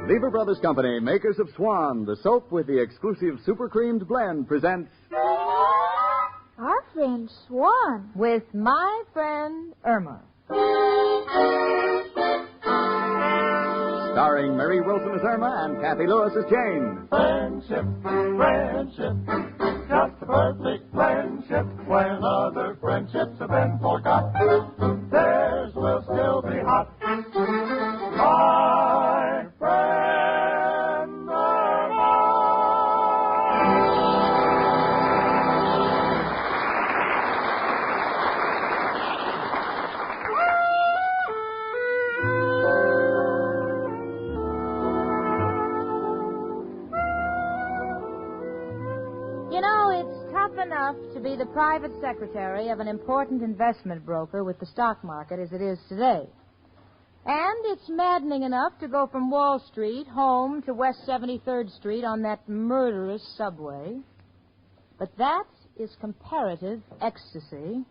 Lever Brothers Company, makers of Swan, the soap with the exclusive super creamed blend, presents... Our friend Swan. With my friend Irma. Starring Mary Wilson as Irma and Kathy Lewis as Jane. Friendship, friendship, just a perfect friendship. When other friendships have been forgot, theirs will still be hot. My friend Irma. You know, it's tough enough to be the private secretary of an important investment broker with the stock market as it is today. And it's maddening enough to go from Wall Street home to West 73rd Street on that murderous subway. But that is comparative ecstasy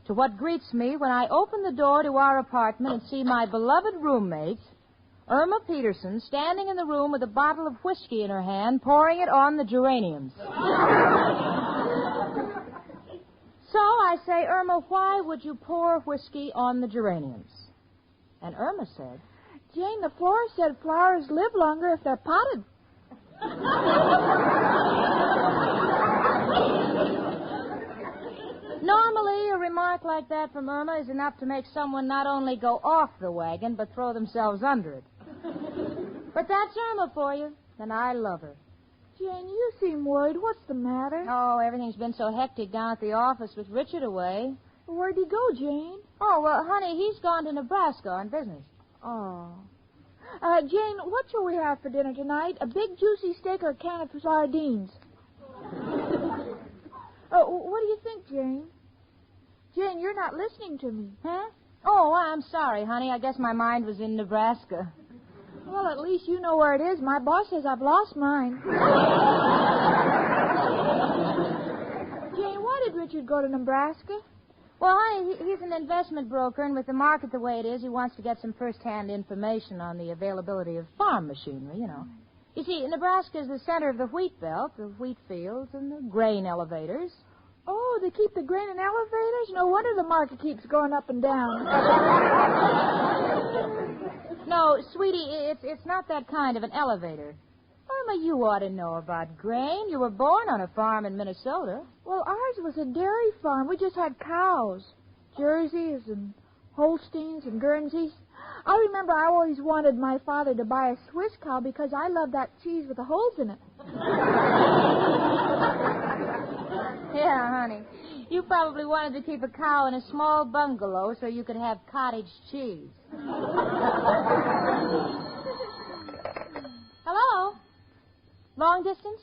to what greets me when I open the door to our apartment and see my beloved roommate, Irma Peterson, standing in the room with a bottle of whiskey in her hand, pouring it on the geraniums. So I say, Irma, why would you pour whiskey on the geraniums? And Irma said, Jane, the florist said flowers live longer if they're potted. Normally, a remark like that from Irma is enough to make someone not only go off the wagon, but throw themselves under it. But that's Irma for you, and I love her. Jane, you seem worried. What's the matter? Oh, everything's been so hectic down at the office with Richard away. Where'd he go, Jane? Oh, well, honey, he's gone to Nebraska on business. Oh. Jane, what shall we have for dinner tonight? A big juicy steak or a can of sardines? What do you think, Jane? Jane, you're not listening to me. Huh? Oh, I'm sorry, honey. I guess my mind was in Nebraska. Well, at least you know where it is. My boss says I've lost mine. Jane, why did Richard go to Nebraska? Well, honey, he's an investment broker, and with the market the way it is, he wants to get some first-hand information on the availability of farm machinery, you know. You see, Nebraska is the center of the wheat belt, the wheat fields, and the grain elevators. Oh, they keep the grain in elevators? No wonder the market keeps going up and down. No, sweetie, it's not that kind of an elevator. Irma, you ought to know about grain. You were born on a farm in Minnesota. Well, ours was a dairy farm. We just had cows. Jerseys and Holsteins and Guernseys. I remember I always wanted my father to buy a Swiss cow because I loved that cheese with the holes in it. Yeah, honey. You probably wanted to keep a cow in a small bungalow so you could have cottage cheese. Hello? Long distance?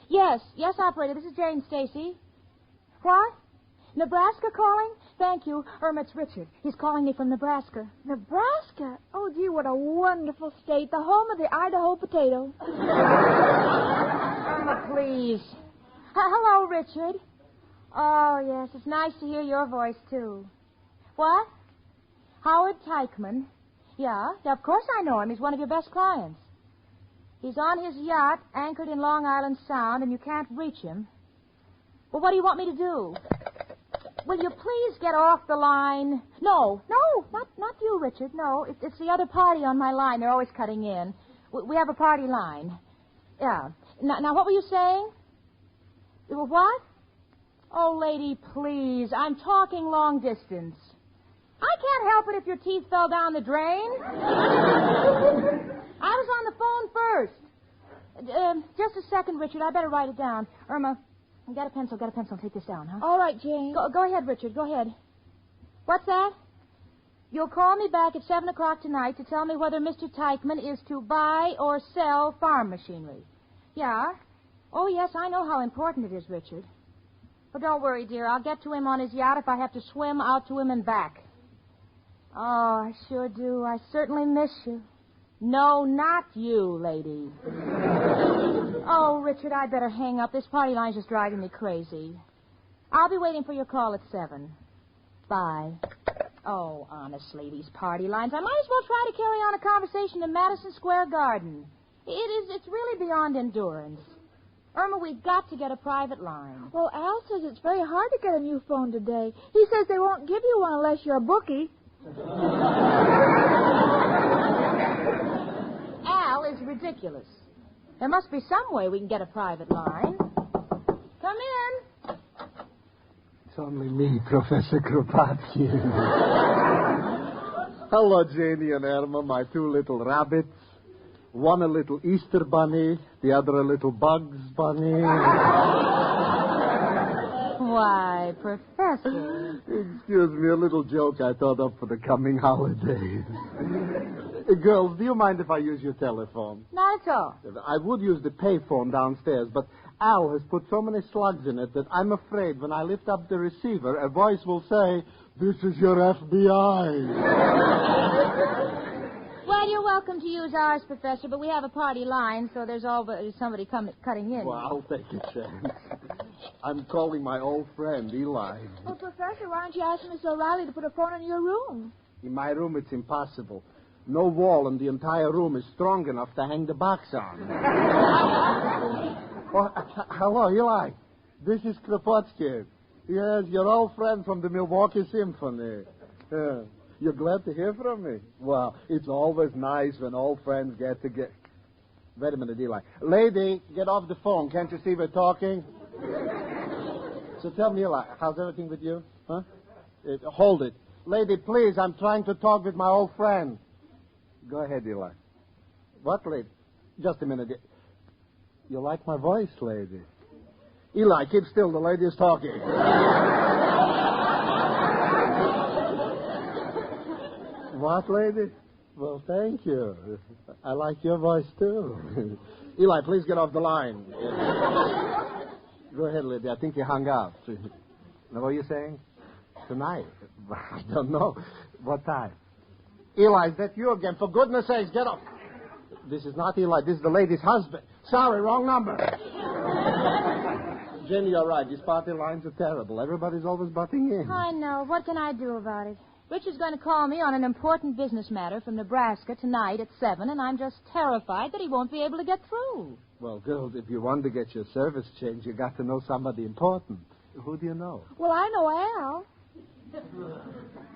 Yes, operator. This is Jane Stacy. What? Nebraska calling? Thank you. Irma, it's Richard. He's calling me from Nebraska. Nebraska? Oh, gee, what a wonderful state. The home of the Idaho potato. Irma, please. Hello, Richard. Oh, yes, it's nice to hear your voice, too. What? Howard Teichman. Yeah, of course I know him. He's one of your best clients. He's on his yacht, anchored in Long Island Sound, and you can't reach him. Well, what do you want me to do? Will you please get off the line? No, not you, Richard. No, it's the other party on my line. They're always cutting in. We have a party line. Yeah. Now, what were you saying? What? Oh, lady, please. I'm talking long distance. I can't help it if your teeth fell down the drain. I was on the phone first. Just a second, Richard. I better write it down. Irma, get a pencil. Take this down, huh? All right, Jane. Go ahead, Richard. Go ahead. What's that? You'll call me back at 7 o'clock tonight to tell me whether Mr. Teichman is to buy or sell farm machinery. Yeah? Oh, yes, I know how important it is, Richard. But don't worry, dear. I'll get to him on his yacht if I have to swim out to him and back. Oh, I sure do. I certainly miss you. No, not you, lady. Oh, Richard, I'd better hang up. This party line's just driving me crazy. I'll be waiting for your call at 7. Bye. Oh, honestly, these party lines. I might as well try to carry on a conversation in Madison Square Garden. It's really beyond endurance. Irma, we've got to get a private line. Well, Al says it's very hard to get a new phone today. He says they won't give you one unless you're a bookie. Al is ridiculous. There must be some way we can get a private line. Come in. It's only me, Professor Kropotkin. Hello, Janie and Irma, my two little rabbits. One a little Easter bunny, the other a little Bugs bunny. Why, Professor. Excuse me, a little joke I thought up for the coming holidays. Girls, do you mind if I use your telephone? Not at all. I would use the payphone downstairs, but Al has put so many slugs in it that I'm afraid when I lift up the receiver, a voice will say, "This is your FBI." Well, you're welcome to use ours, Professor, but we have a party line, so there's always somebody cutting in. Well, I'll take a chance. I'm calling my old friend, Eli. Well, Professor, why don't you ask Miss O'Reilly to put a phone in your room? In my room, it's impossible. No wall in the entire room is strong enough to hang the box on. Hello, Eli. This is Kropotkin. Yes, your old friend from the Milwaukee Symphony. You're glad to hear from me? Well, it's always nice when old friends get together. Wait a minute, Eli. Lady, get off the phone. Can't you see we're talking? So tell me, Eli, how's everything with you? Huh? Hold it. Lady, please, I'm trying to talk with my old friend. Go ahead, Eli. What, lady? Just a minute. You like my voice, lady? Eli, keep still. The lady is talking. What, lady? Well, thank you. I like your voice, too. Eli, please get off the line. Go ahead, lady. I think you hung up. Now, what are you saying? Tonight? I don't know. What time? Eli, is that you again? For goodness sakes, get up. This is not Eli. This is the lady's husband. Sorry, wrong number. Jenny, you're right. These party lines are terrible. Everybody's always butting in. I know. What can I do about it? Richard's going to call me on an important business matter from Nebraska tonight at 7, and I'm just terrified that he won't be able to get through. Well, girls, if you want to get your service changed, you got to know somebody important. Who do you know? Well, I know Al.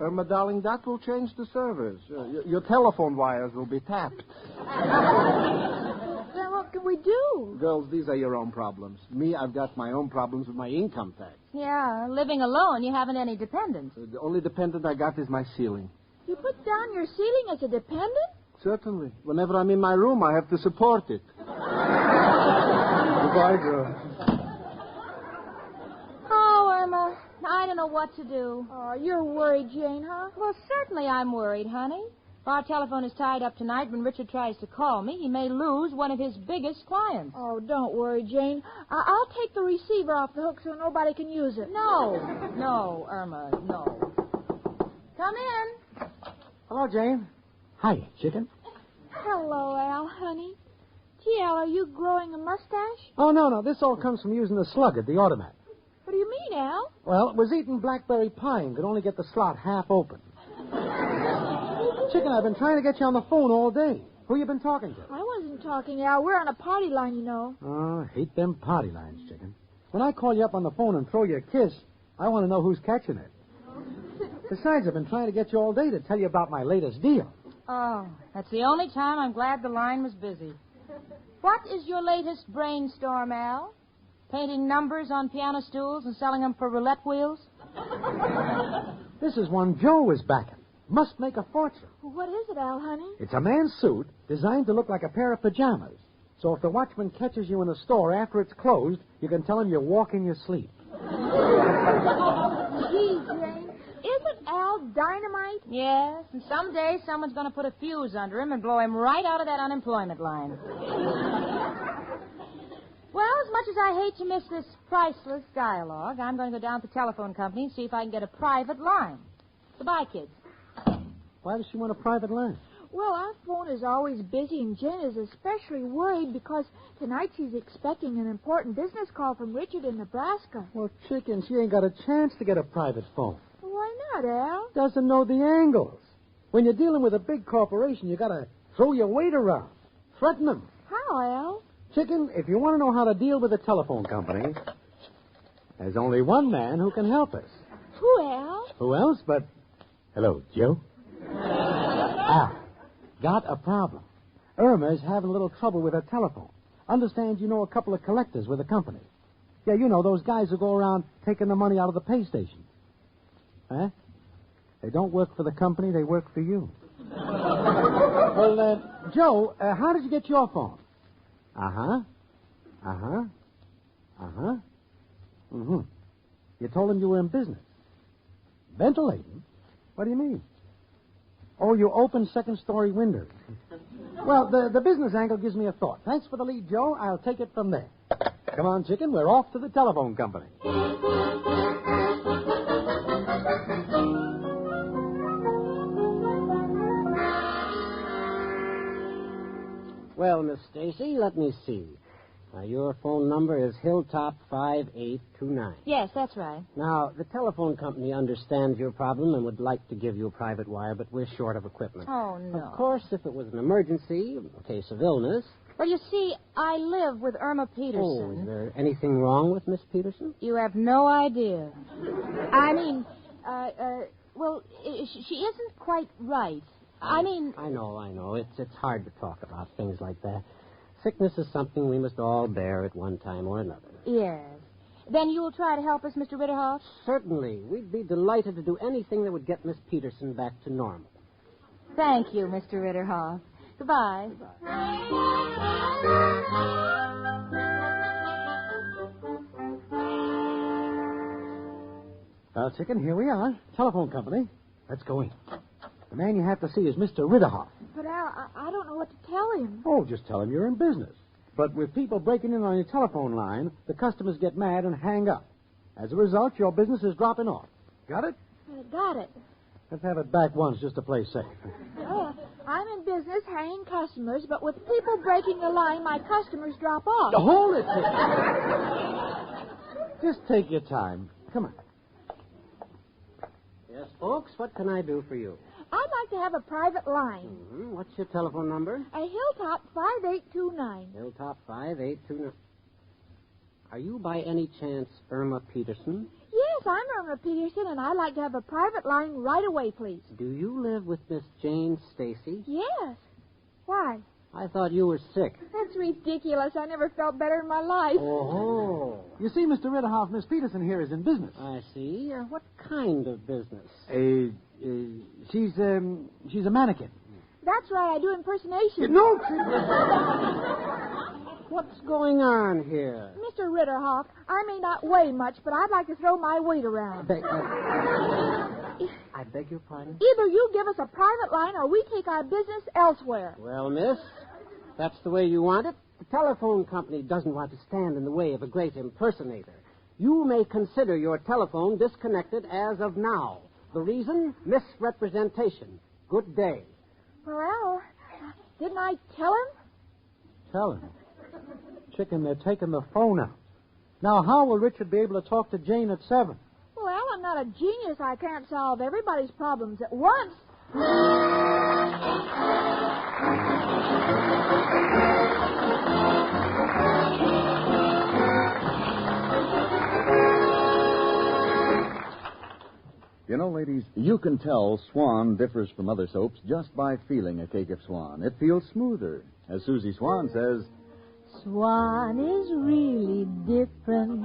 Irma, darling, that will change the service. Your telephone wires will be tapped. Then what can we do? Girls, these are your own problems. Me, I've got my own problems with my income tax. Yeah, living alone, you haven't any dependents. The only dependent I got is my ceiling. You put down your ceiling as a dependent? Certainly. Whenever I'm in my room, I have to support it. Goodbye, girls. Oh, Irma, I don't know what to do. Oh, you're worried, Jane, huh? Well, certainly I'm worried, honey. If our telephone is tied up tonight when Richard tries to call me, he may lose one of his biggest clients. Oh, don't worry, Jane. I'll take the receiver off the hook so nobody can use it. No, Irma, no. Come in. Hello, Jane. Hi, chicken. Hello, Al, honey. Gee, Al, are you growing a mustache? Oh, no. This all comes from using the slug at the automat. What do you mean, Al? Well, it was eating blackberry pie and could only get the slot half open. Chicken, I've been trying to get you on the phone all day. Who you been talking to? I wasn't talking, Al. We're on a party line, you know. Oh, I hate them party lines, chicken. When I call you up on the phone and throw you a kiss, I want to know who's catching it. Besides, I've been trying to get you all day to tell you about my latest deal. Oh, that's the only time I'm glad the line was busy. What is your latest brainstorm, Al? Painting numbers on piano stools and selling them for roulette wheels? This is one Joe is backing. Must make a fortune. What is it, Al, honey? It's a man's suit designed to look like a pair of pajamas. So if the watchman catches you in the store after it's closed, you can tell him you walk in your sleep. Gee, Jane. Isn't Al dynamite? Yes, and someday someone's going to put a fuse under him and blow him right out of that unemployment line. Well, as much as I hate to miss this priceless dialogue, I'm going to go down to the telephone company and see if I can get a private line. Goodbye, kids. Why does she want a private line? Well, our phone is always busy, and Jen is especially worried because tonight she's expecting an important business call from Richard in Nebraska. Well, chicken, she ain't got a chance to get a private phone. Why not? What, Al? Doesn't know the angles. When you're dealing with a big corporation, you gotta throw your weight around. Threaten them. How, Al? Chicken, if you want to know how to deal with a telephone company, there's only one man who can help us. Who, Al? Who else but... Hello, Joe? Got a problem. Irma's having a little trouble with her telephone. Understand you know a couple of collectors with the company. Yeah, you know, those guys who go around taking the money out of the pay station. Huh? They don't work for the company, they work for you. Well, Joe, how did you get your phone? You told him you were in business. Ventilating? What do you mean? Oh, you open second-story windows. Well, the business angle gives me a thought. Thanks for the lead, Joe. I'll take it from there. Come on, Chicken. We're off to the telephone company. Well, Miss Stacy, let me see. Your phone number is Hilltop 5829. Yes, that's right. Now, the telephone company understands your problem and would like to give you a private wire, but we're short of equipment. Oh, no. Of course, if it was an emergency, a case of illness... Well, you see, I live with Irma Oh, Peterson. is there anything wrong with Miss Peterson? You have no idea. I mean, she isn't quite right. I mean... I know. It's hard to talk about things like that. Sickness is something we must all bear at one time or another. Yes. Then you'll try to help us, Mr. Ritterhoff? Certainly. We'd be delighted to do anything that would get Miss Peterson back to normal. Thank you, Mr. Ritterhoff. Goodbye. Well, Chicken, here we are. Telephone company. Let's go in. The man you have to see is Mr. Ritterhoff. But, Al, I don't know what to tell him. Oh, just tell him you're in business. But with people breaking in on your telephone line, the customers get mad and hang up. As a result, your business is dropping off. Got it? Got it. Let's have it back once just to play safe. Oh, I'm in business hanging customers, but with people breaking the line, my customers drop off. Hold it, Chicken. Just take your time. Come on. Yes, folks, what can I do for you? I'd like to have a private line. Mm-hmm. What's your telephone number? A Hilltop 5829. Hilltop 5829. Are you by any chance Irma Peterson? Yes, I'm Irma Peterson, and I'd like to have a private line right away, please. Do you live with Miss Jane Stacy? Yes. Why? I thought you were sick. That's ridiculous. I never felt better in my life. Oh. You see, Mr. Ritterhoff, Miss Peterson here is in business. I see. What kind of business? She's a mannequin. That's right. I do impersonation. No, What's going on here? Mr. Ritterhoff, I may not weigh much, but I'd like to throw my weight around. I beg your pardon? Either you give us a private line or we take our business elsewhere. Well, miss, that's the way you want it. The telephone company doesn't want to stand in the way of a great impersonator. You may consider your telephone disconnected as of now. The reason? Misrepresentation. Good day. Well, didn't I tell him? Tell him. Chicken, they're taking the phone out. Now, how will Richard be able to talk to Jane at 7? Well, I'm not a genius. I can't solve everybody's problems at once. You know, ladies, you can tell Swan differs from other soaps just by feeling a cake of Swan. It feels smoother. As Susie Swan says, Swan is really different.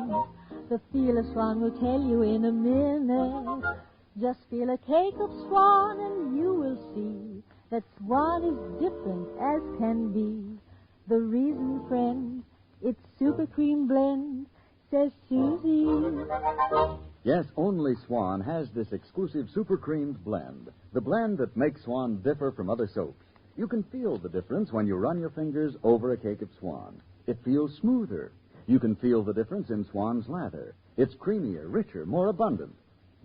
The feel of Swan will tell you in a minute. Just feel a cake of Swan and you will see that Swan is different as can be. The reason, friend, it's super cream blend, says Susie. yes, only Swan has this exclusive super creamed blend. The blend that makes Swan differ from other soaps. You can feel the difference when you run your fingers over a cake of Swan. It feels smoother. You can feel the difference in Swan's lather. It's creamier, richer, more abundant.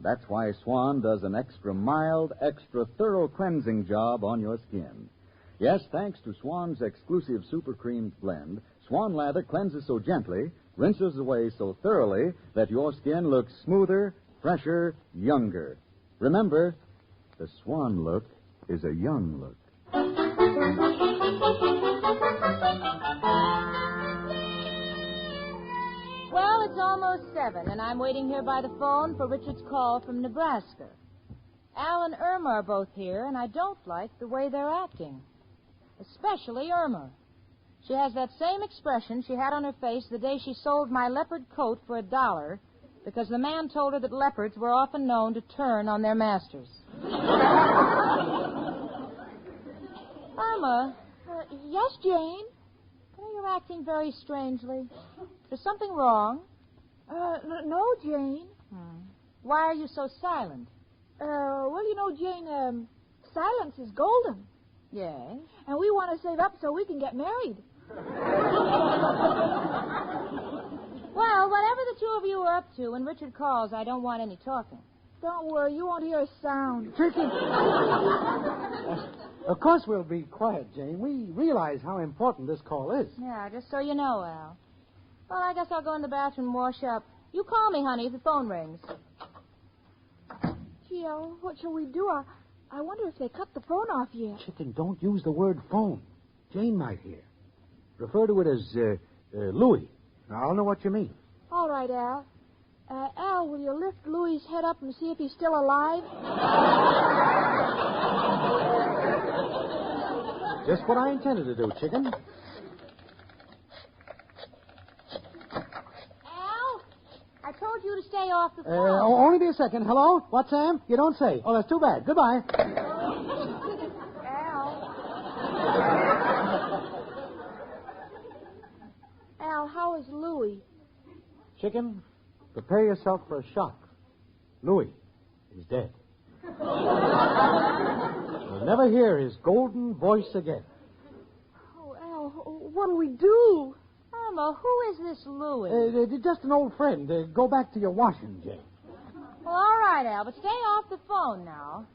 That's why Swan does an extra mild, extra thorough cleansing job on your skin. Yes, thanks to Swan's exclusive super creamed blend, Swan lather cleanses so gently, rinses away so thoroughly that your skin looks smoother, fresher, younger. Remember, the Swan look is a young look. Well, it's almost 7, and I'm waiting here by the phone for Richard's call from Nebraska. Al and Irma are both here, and I don't like the way they're acting. Especially Irma. She has that same expression she had on her face the day she sold my leopard coat for $1 because the man told her that leopards were often known to turn on their masters. Irma. Yes, Jane? You're acting very strangely. Is something wrong? No, Jane. Why are you so silent? Well, you know, Jane, silence is golden. Yes? And we want to save up so we can get married. Well, whatever the two of you are up to, when Richard calls, I don't want any talking. Don't worry, you won't hear a sound. Chicken. Of course we'll be quiet, Jane. We realize how important this call is. Yeah, just so you know, Al. Well, I guess I'll go in the bathroom and wash up. You call me, honey, if the phone rings. Gee, what shall we do? I wonder if they cut the phone off yet. Chicken, don't use the word phone. Jane might hear. Refer to it as Louis. I'll know what you mean. All right, Al. Al, will you lift Louis's head up and see if he's still alive? Just what I intended to do, Chicken. Al, I told you to stay off the phone. Only be a second. Hello? What, Sam? You don't say. Oh, that's too bad. Goodbye. Al, how is Louis? Chicken, prepare yourself for a shock. Louis is dead. You'll never hear his golden voice again. Oh, Al, what'll we do? Irma, who is this Louis? Just an old friend. Go back to your washing, Jane. Well, all right, Al, but stay off the phone now.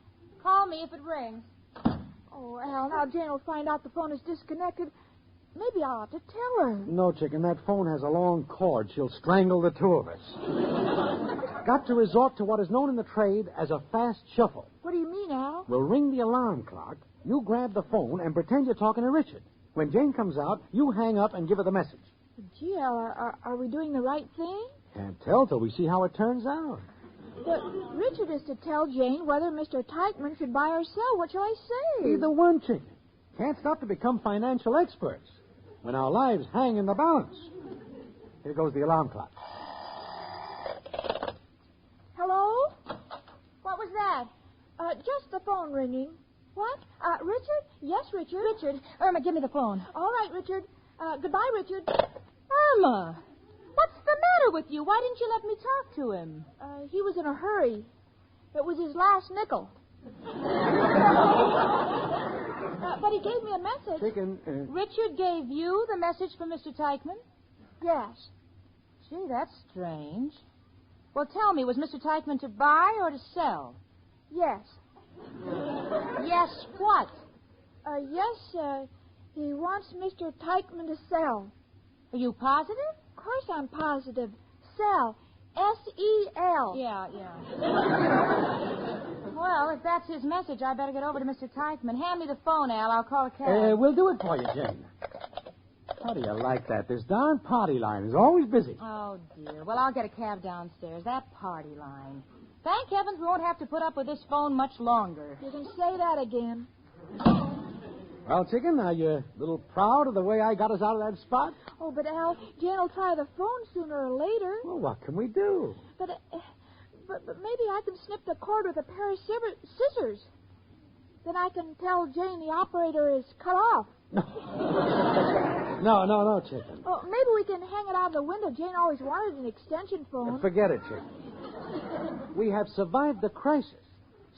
Call me if it rings. Oh, Al, now Jane will find out the phone is disconnected. Maybe I'll have to tell her. No, Chicken, that phone has a long cord. She'll strangle the two of us. Got to resort to what is known in the trade as a fast shuffle. What do you mean, Al? We'll ring the alarm clock. You grab the phone and pretend you're talking to Richard. When Jane comes out, you hang up and give her the message. Gee, Al, are we doing the right thing? Can't tell till we see how it turns out. But Richard is to tell Jane whether Mr. Teichman should buy or sell. What shall I say? Either one, Chicken. Can't stop to become financial experts when our lives hang in the balance. Here goes the alarm clock. Hello? What was that? Just the phone ringing. What? Richard? Yes, Richard. Richard, Irma, give me the phone. All right, Richard. Goodbye, Richard. Irma, what's the matter with you? Why didn't you let me talk to him? He was in a hurry. It was his last nickel. But he gave me a message. Chicken. Richard gave you the message from Mr. Teichman? Yes. Gee, that's strange. Well, tell me, was Mr. Teichman to buy or to sell? Yes. Yes, what? Yes, he wants Mr. Teichman to sell. Are you positive? Of course I'm positive. Sell. S-E-L. Yeah. Well, if that's his message, I better get over to Mr. Teichman. Hand me the phone, Al. I'll call a cab. We'll do it for you, Jane. How do you like that? This darn party line is always busy. Oh, dear. Well, I'll get a cab downstairs. That party line. Thank heavens we won't have to put up with this phone much longer. You can say that again. Well, Chicken, are you a little proud of the way I got us out of that spot? Oh, but Al, Jane will try the phone sooner or later. Well, what can we do? But maybe I can snip the cord with a pair of scissors. Then I can tell Jane the operator is cut off. No, Chicken. Oh, maybe we can hang it out of the window. Jane always wanted an extension phone. Forget it, Chicken. We have survived the crisis.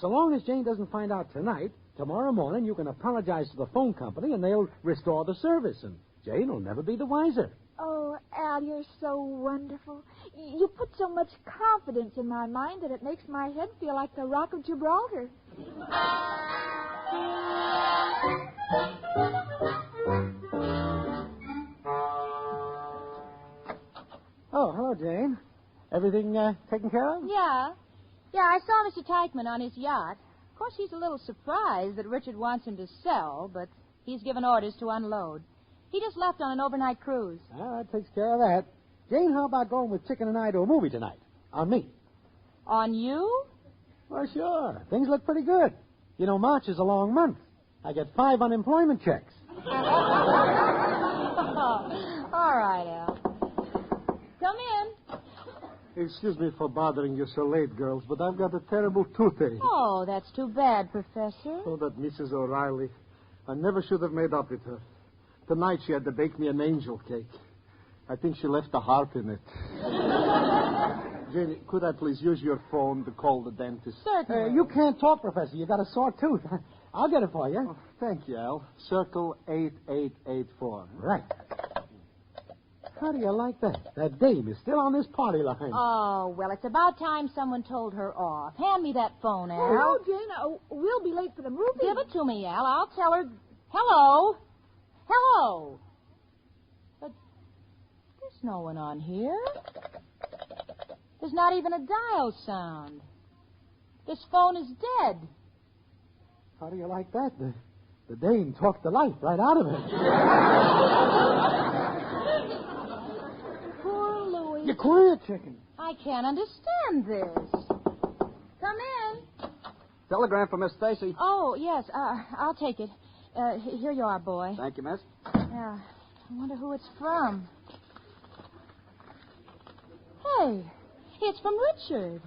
So long as Jane doesn't find out tonight, tomorrow morning you can apologize to the phone company and they'll restore the service, and Jane will never be the wiser. Oh, Al, you're so wonderful. You put so much confidence in my mind that it makes my head feel like the Rock of Gibraltar. Oh, hello, Jane. Everything taken care of? Yeah. Yeah, I saw Mr. Teichman on his yacht. Of course, he's a little surprised that Richard wants him to sell, but he's given orders to unload. He just left on an overnight cruise. Well, that takes care of that. Jane, how about going with Chicken and I to a movie tonight? On me. On you? Well, sure. Things look pretty good. You know, March is a long month. I get 5 unemployment checks. All right, Al. Come in. Excuse me for bothering you so late, girls, but I've got a terrible toothache. Oh, that's too bad, Professor. Oh, that Mrs. O'Reilly. I never should have made up with her. Tonight she had to bake me an angel cake. I think she left a heart in it. Janie, could I please use your phone to call the dentist? Certainly. You can't talk, Professor. You got a sore tooth. I'll get it for you. Oh, thank you, Al. Circle 8884. Right. How do you like that? That dame is still on this party line. Oh, well, it's about time someone told her off. Hand me that phone, Al. Oh, no, Jane, we'll be late for the movie. Give it to me, Al. I'll tell her. Hello? Hello? But there's no one on here. There's not even a dial sound. This phone is dead. How do you like that? The dame talked the life right out of it. Poor Louis. You quiet, chicken. I can't understand this. Come in. Telegram for Miss Stacy. Oh, yes. I'll take it. Here you are, boy. Thank you, miss. Yeah. I wonder who it's from. Hey, it's from Richard.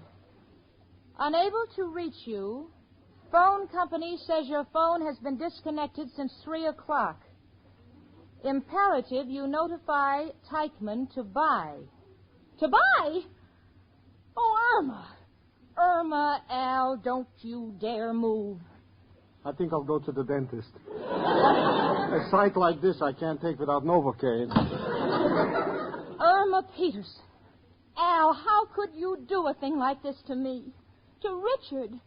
Unable to reach you. Phone company says your phone has been disconnected since 3 o'clock. Imperative you notify Teichman to buy. To buy? Oh, Irma. Irma, Al, don't you dare move. I think I'll go to the dentist. A sight like this I can't take without Novocaine. Irma Peterson. Al, how could you do a thing like this to me? To Richard?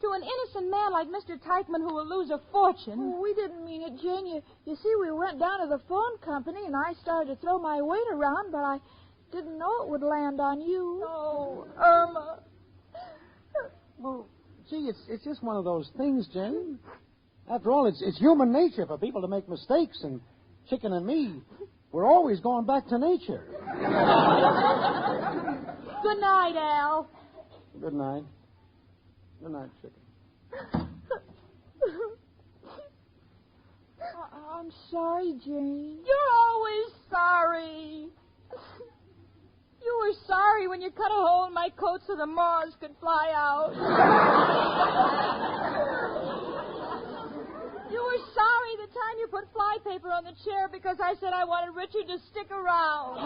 To an innocent man like Mr. Teichman who will lose a fortune? Oh, we didn't mean it, Jane. You see, we went down to the phone company, and I started to throw my weight around, but I didn't know it would land on you. Oh, Irma. Well, gee, it's just one of those things, Jane. After all, it's human nature for people to make mistakes, and Chicken and me, we're always going back to nature. Good night, Al. Good night. Good night, Chicken. I'm sorry, Jane. You're always sorry. You were sorry when you cut a hole in my coat so the moths could fly out. You were sorry the time you put fly paper on the chair because I said I wanted Richard to stick around.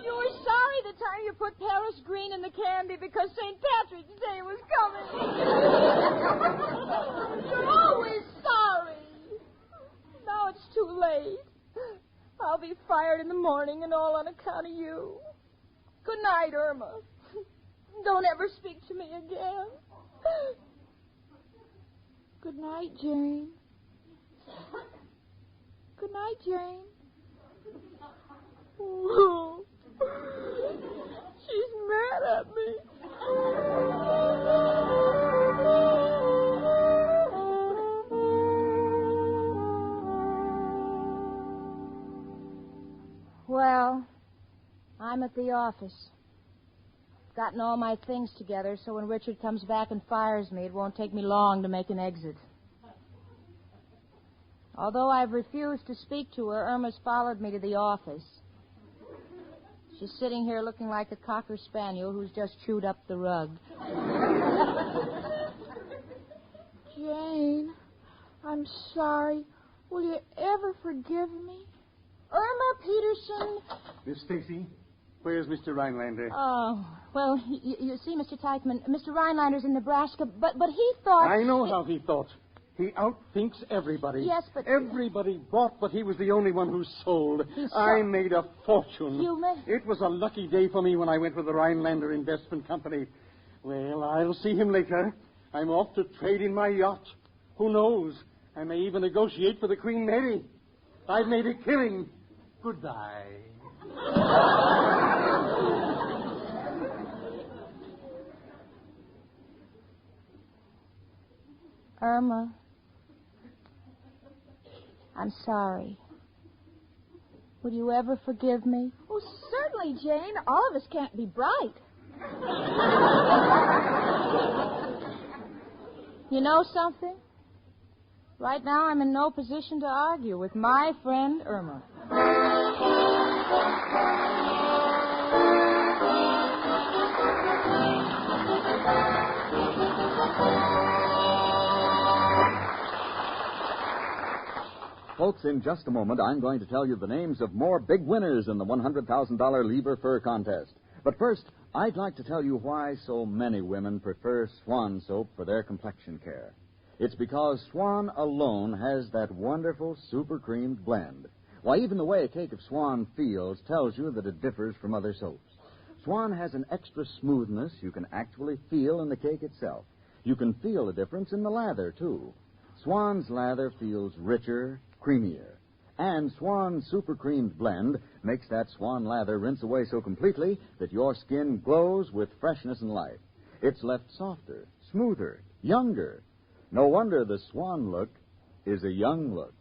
You were sorry the time you put Paris green in the candy because St. Patrick's Day was coming. You're always sorry. Now it's too late. I'll be fired in the morning and all on account of you. Good night, Irma. Don't ever speak to me again. Good night, Jane. Good night, Jane. Oh, she's mad at me. Well, I'm at the office. Gotten all my things together, so when Richard comes back and fires me, it won't take me long to make an exit. Although I've refused to speak to her, Irma's followed me to the office. She's sitting here looking like a cocker spaniel who's just chewed up the rug. Jane, I'm sorry. Will you ever forgive me? Irma Peterson. Miss Stacy, where's Mr. Rhinelander? Oh, well, you see, Mr. Teichman, Mr. Rhinelander's in Nebraska, but he thought... I know how he thought. He outthinks everybody. Yes, but... Everybody bought, but he was the only one who sold. I made a fortune. You made... It was a lucky day for me when I went with the Rhinelander Investment Company. Well, I'll see him later. I'm off to trade in my yacht. Who knows? I may even negotiate for the Queen Mary. I've made a killing. Goodbye. Irma, I'm sorry. Will you ever forgive me? Oh, certainly, Jane. All of us can't be bright. You know something? Right now I'm in no position to argue with my friend Irma. Folks, in just a moment, I'm going to tell you the names of more big winners in the $100,000 Lever Fur Contest. But first, I'd like to tell you why so many women prefer Swan soap for their complexion care. It's because Swan alone has that wonderful super creamed blend. Why, even the way a cake of Swan feels tells you that it differs from other soaps. Swan has an extra smoothness you can actually feel in the cake itself. You can feel the difference in the lather, too. Swan's lather feels richer, creamier. And Swan's super creamed blend makes that Swan lather rinse away so completely that your skin glows with freshness and life. It's left softer, smoother, younger. No wonder the Swan look is a young look.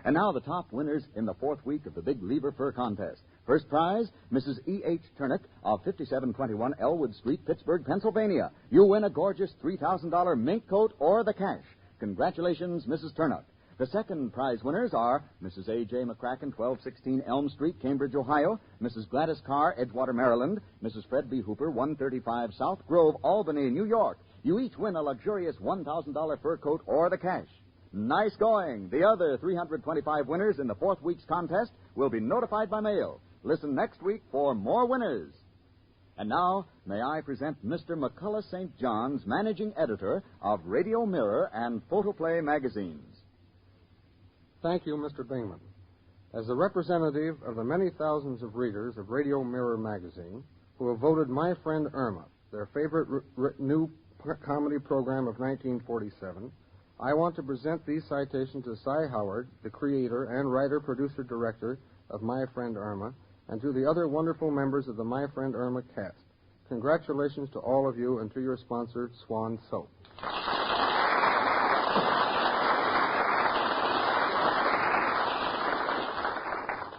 And now the top winners in the fourth week of the big Lever Fur Contest. First prize, Mrs. E.H. Turnick of 5721 Elwood Street, Pittsburgh, Pennsylvania. You win a gorgeous $3,000 mink coat or the cash. Congratulations, Mrs. Turnick. The second prize winners are Mrs. A.J. McCracken, 1216 Elm Street, Cambridge, Ohio, Mrs. Gladys Carr, Edgewater, Maryland, Mrs. Fred B. Hooper, 135 South Grove, Albany, New York. You each win a luxurious $1,000 fur coat or the cash. Nice going. The other 325 winners in the fourth week's contest will be notified by mail. Listen next week for more winners. And now, may I present Mr. McCullough St. John's, managing editor of Radio Mirror and Photoplay magazines. Thank you, Mr. Bingman. As the representative of the many thousands of readers of Radio Mirror magazine who have voted My Friend Irma their favorite new comedy program of 1947, I want to present these citations to Cy Howard, the creator and writer-producer-director of My Friend Irma, and to the other wonderful members of the My Friend Irma cast. Congratulations to all of you and to your sponsor, Swan Soap.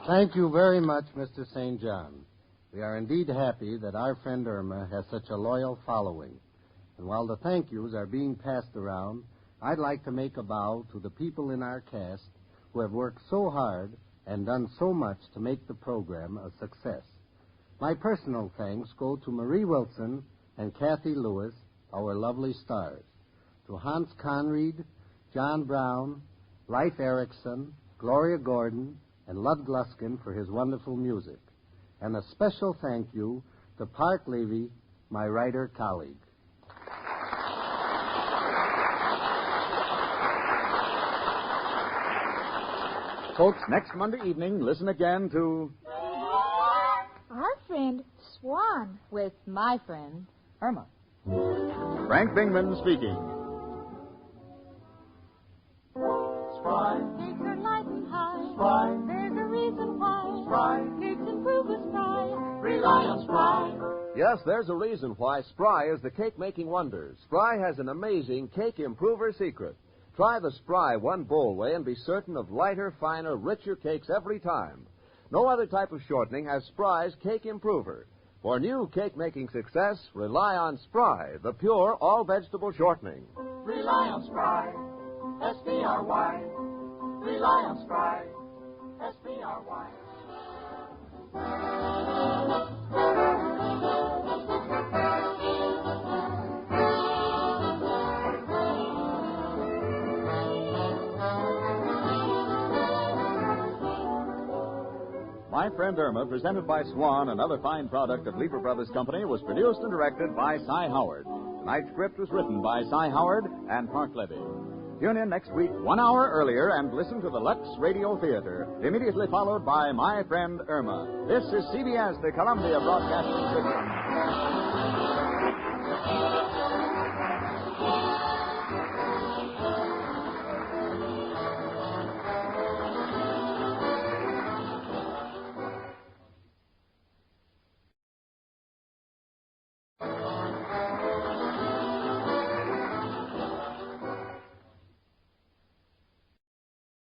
Thank you very much, Mr. St. John. We are indeed happy that our friend Irma has such a loyal following. And while the thank yous are being passed around, I'd like to make a bow to the people in our cast who have worked so hard and done so much to make the program a success. My personal thanks go to Marie Wilson and Kathy Lewis, our lovely stars, to Hans Conried, John Brown, Leif Erikson, Gloria Gordon, and Lud Gluskin for his wonderful music. And a special thank you to Park Levy, my writer colleague. Folks, next Monday evening, listen again to Our Friend Swan with my friend Irma. Frank Bingman speaking. Spry. Cakes are light and high. Spry. There's a reason why. Spry. Cakes improve with Spry. Rely on Spry. Yes, there's a reason why Spry is the cake-making wonder. Spry has an amazing cake improver secret. Try the Spry one bowl way and be certain of lighter, finer, richer cakes every time. No other type of shortening has Spry's cake improver. For new cake-making success, rely on Spry, the pure all-vegetable shortening. Rely on Spry. S-P-R-Y. Rely on Spry. S-P-R-Y. My Friend Irma, presented by Swan, another fine product of Lever Brothers Company, was produced and directed by Cy Howard. Tonight's script was written by Cy Howard and Park Levy. Tune in next week 1 hour earlier and listen to the Lux Radio Theater, immediately followed by My Friend Irma. This is CBS, the Columbia Broadcasting System.